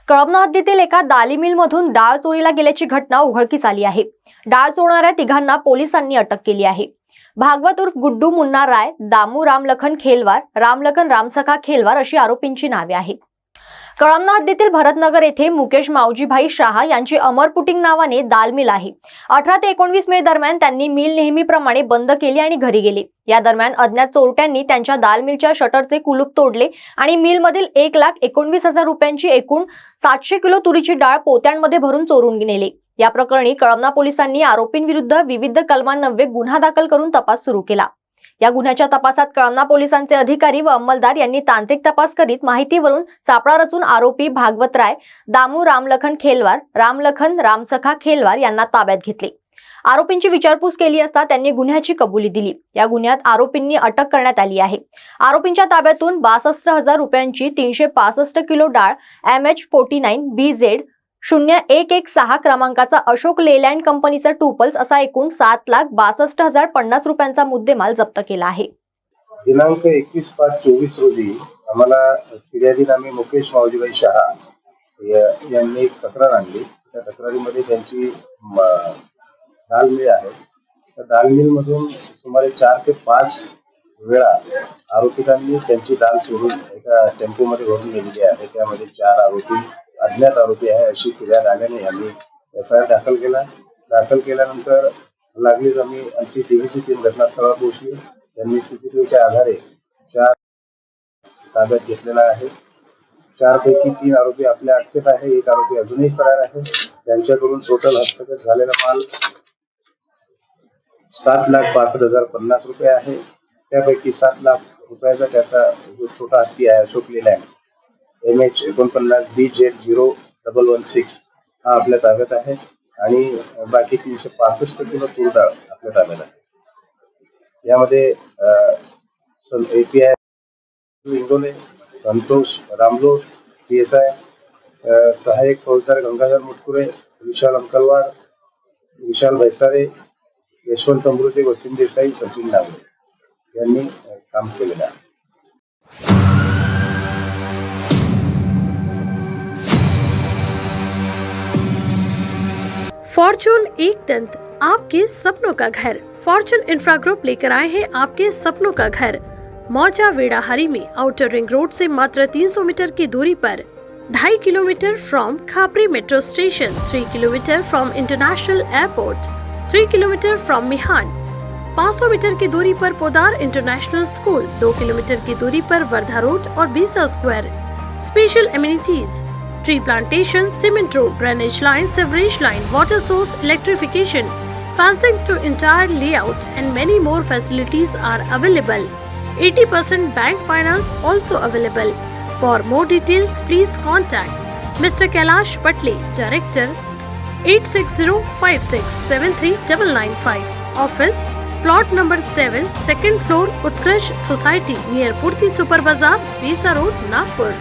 कळमना हद्दीतील एका दाली मिलमधून डाळ चोरीला गेल्याची घटना उघडकीस आली आहे। डाळ चोरणाऱ्या तिघांना पोलिसांनी अटक केली आहे। भागवत उर्फ गुड्डू मुन्ना राय, दामू रामलखन खेलवार, रामलखन रामसखा खेलवार अशी आरोपींची नावे आहेत। कळमना हद्दीतील भरतनगर येथे मुकेश मावजीभाई शहा यांची अमर पुटिंग नावाने दाल मिल आहे। 18 ते 19 मे दरम्यान त्यांनी मिल नेहमीप्रमाणे बंद केली आणि घरी गेले। या दरम्यान अज्ञात चोरट्यांनी त्यांच्या दाल मिलच्या शटरचे कुलूप तोडले आणि मिलमधील 1,19,000 रुपयांची एकूण 700 किलो तुरीची डाळ पोत्यांमध्ये भरून चोरून नेले। या प्रकरणी कळमना पोलिसांनी आरोपींविरुद्ध विविध कलमांन्वये गुन्हा दाखल करून तपास सुरू केला। या गुन्ह्याच्या तपासात कळमना पोलिसांचे अधिकारी व अंमलदार यांनी तांत्रिक तपास करीत माहितीवरून सापळा रचून आरोपी भागवत राय, दामू रामलखन खेलवार, रामलखन रामसखा खेलवार यांना ताब्यात घेतले। आरोपींची विचारपूस केली असता त्यांनी गुन्ह्याची कबुली दिली। या गुन्ह्यात आरोपींनी अटक करण्यात आली आहे। आरोपींच्या ताब्यातून 62,000 रुपयांची 365 किलो डाळ MH49 BZ 0116 क्रमांकाचा अशोक लेलँड कंपनीचा टूपल्स असा एकूण 7,62,050 रुपयांचा मुद्देमाल जप्त केला आहे। दिनांक 21/5/24 रोजी आम्हाला फिर्यादीनामे मुकेश मावजीभाई शहा यांनी एक तक्रार आणली। त्या तक्रारीमध्ये त्यांची दाल मिल आहे। त्या दाल मिल मधून सुमारे 4 ते 5 वेळा आरोपितांनी त्यांची डाळ चोरून एका टेम्पोमध्ये भरून नेलेली आहे। त्यामध्ये 4 आरोपी अज्ञात आरोपी आहे अशी फिर्याद आल्याने आम्ही FIR दाखल केल्यानंतर लागलीच आमची TVची टीम घटनास्थळावर पोहोचली। त्यांनी CCTVच्या आधारे 4 ताब्यात घेतलेला आहे। 4 पैकी 3 आरोपी आपल्या अटकेत आहे, 1 आरोपी अजूनही फरार आहे। त्यांच्याकडून टोटल हस्तगत झालेला माल 7,62,050 रुपये आहे। त्यापैकी 7 लाख रुपयाचा त्याचा जो छोटा हत्ती आहे अशोक लेलँड MH49 BZ 0116 हा आपल्या ताब्यात आहे आणि बाकी 365 किलो तूर डाळ आपल्या ताब्यात आहे। यामध्ये API इंगोले, संतोष रामलोट, PSI, सहाय्यक फौजदार गंगाधर मुटकुरे, विशाल अंकलवार, विशाल भैसारे, यशवंत अमृते, वसीम देसाई, सचिन नागरे यांनी काम केलेलं आहे। फॉर्चून एक दंत, आपके सपनों का घर। फॉर्चून इंफ्रा ग्रुप लेकर आए हैं आपके सपनों का घर। मौजा वेड़ाहरी में आउटर रिंग रोड से मात्र 300 मीटर की दूरी पर, 2.5 kilometre from Khapri metro station, 3 kilometre from international airport, 3 kilometre from Mihan, 500 metre की दूरी पर पोदार इंटरनेशनल स्कूल, 2 किलोमीटर की दूरी पर वर्धा रोड और Besa square. Special amenities, tree plantation, cement road, drainage line, sewerage line, water source, electrification, fencing to entire layout and many more facilities are available. 80% bank finance also available. For more details, please contact Mr. Kailash Patle, Director, 8605673995. Office, plot number 7, second floor, Utkarsh Society, near Purti Super Bazaar, Bisa Road, Nagpur.